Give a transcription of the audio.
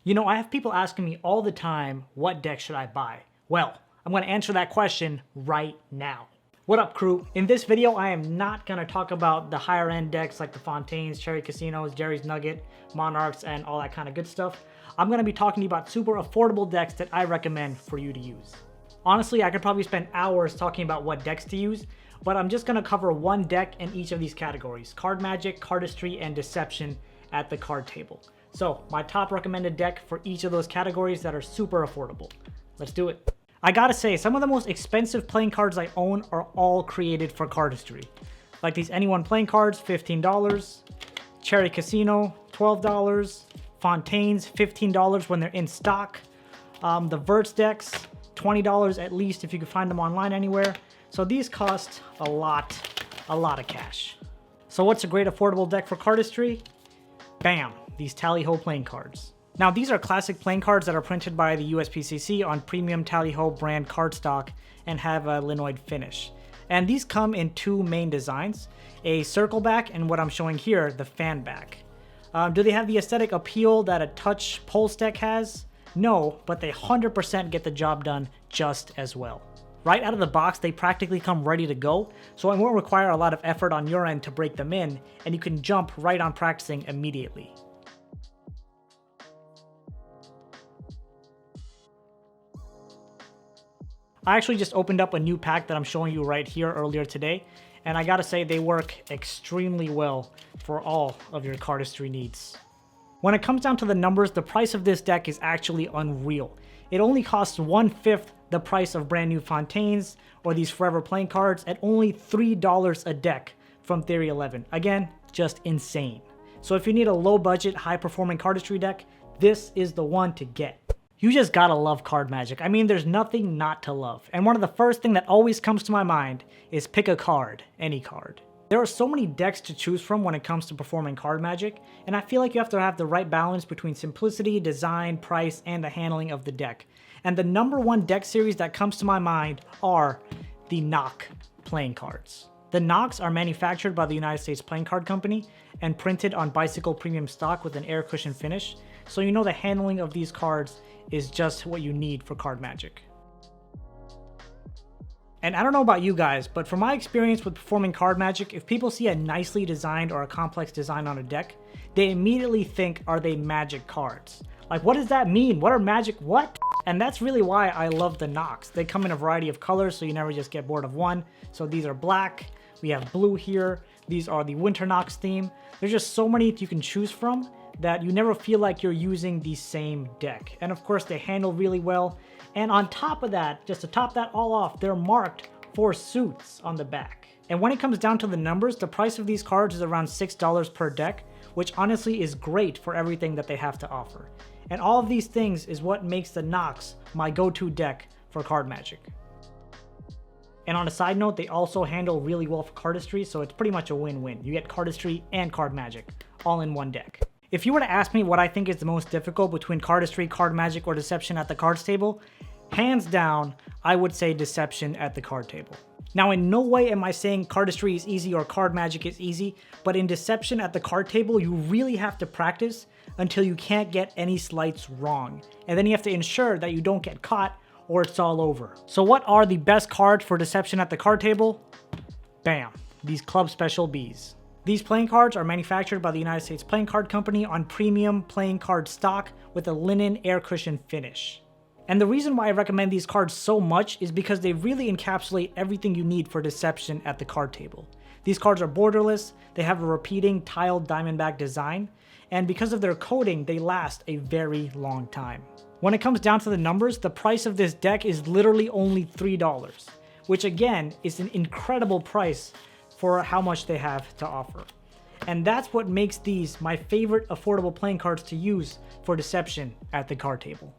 You know, I have people asking me all the time, what deck should I buy? Well, I'm going to answer that question right now. What up, crew? In this video, I am not going to talk about the higher end decks like the Fontaines, Cherry Casinos, Jerry's Nugget, Monarchs, and all that kind of good stuff. I'm going to be talking to you about super affordable decks that I recommend for you to use. Honestly, I could probably spend hours talking about what decks to use, but I'm just going to cover one deck in each of these categories: Card Magic, Cardistry, and Deception at the card table. So my top recommended deck for each of those categories that are super affordable. Let's do it. I gotta say, some of the most expensive playing cards I own are all created for cardistry. Like these Anyone playing cards, $15. Cherry Casino, $12. Fontaines, $15 when they're in stock. The Verts decks, $20 at least if you can find them online anywhere. So these cost a lot of cash. So what's a great affordable deck for cardistry? Bam, these Tally-Ho playing cards. Now these are classic playing cards that are printed by the USPCC on premium Tally-Ho brand cardstock and have a linoid finish. And these come in two main designs, a circle back and what I'm showing here, the fan back. Do they have the aesthetic appeal that a touch pulse deck has? No, but they 100% get the job done just as well. Right out of the box, they practically come ready to go, so it won't require a lot of effort on your end to break them in, and you can jump right on practicing immediately. I actually just opened up a new pack that I'm showing you right here earlier today, and I gotta say they work extremely well for all of your cardistry needs. When it comes down to the numbers, the price of this deck is actually unreal. It only costs 1/5 the price of brand new Fontaines or these Forever playing cards at only $3 a deck from Theory 11. Again, just insane. So if you need a low budget, high performing cardistry deck, this is the one to get. You just gotta love card magic. I mean, there's nothing not to love. And one of the first thing that always comes to my mind is pick a card, any card. There are so many decks to choose from when it comes to performing card magic, and I feel like you have to have the right balance between simplicity, design, price, and the handling of the deck. And the number one deck series that comes to my mind are the Knock playing cards. The Knocks are manufactured by the United States Playing Card Company and printed on bicycle premium stock with an air cushion finish, so you know the handling of these cards is just what you need for card magic. And I don't know about you guys, but from my experience with performing card magic, if people see a nicely designed or a complex design on a deck, they immediately think, are they magic cards? Like, what does that mean? What are magic what? And that's really why I love the Knocks. They come in a variety of colors, so you never just get bored of one. So these are black, we have blue here, these are the Winter Knocks theme. There's just so many you can choose from that you never feel like you're using the same deck. And of course, they handle really well. And on top of that, just to top that all off, they're marked for suits on the back. And when it comes down to the numbers, the price of these cards is around $6 per deck, which honestly is great for everything that they have to offer. And all of these things is what makes the Knocks my go-to deck for card magic. And on a side note, they also handle really well for cardistry, so it's pretty much a win-win. You get cardistry and card magic all in one deck. If you were to ask me what I think is the most difficult between cardistry, card magic, or deception at the cards table, hands down, I would say deception at the card table. Now, in no way am I saying cardistry is easy or card magic is easy, but in deception at the card table, you really have to practice until you can't get any sleights wrong. And then you have to ensure that you don't get caught or it's all over. So what are the best cards for deception at the card table? Bam, these Club Special Bs. These playing cards are manufactured by the United States Playing Card Company on premium playing card stock with a linen air cushion finish. And the reason why I recommend these cards so much is because they really encapsulate everything you need for deception at the card table. These cards are borderless, they have a repeating tiled diamondback design, and because of their coating, they last a very long time. When it comes down to the numbers, the price of this deck is literally only $3, which again is an incredible price for how much they have to offer. And that's what makes these my favorite affordable playing cards to use for deception at the card table.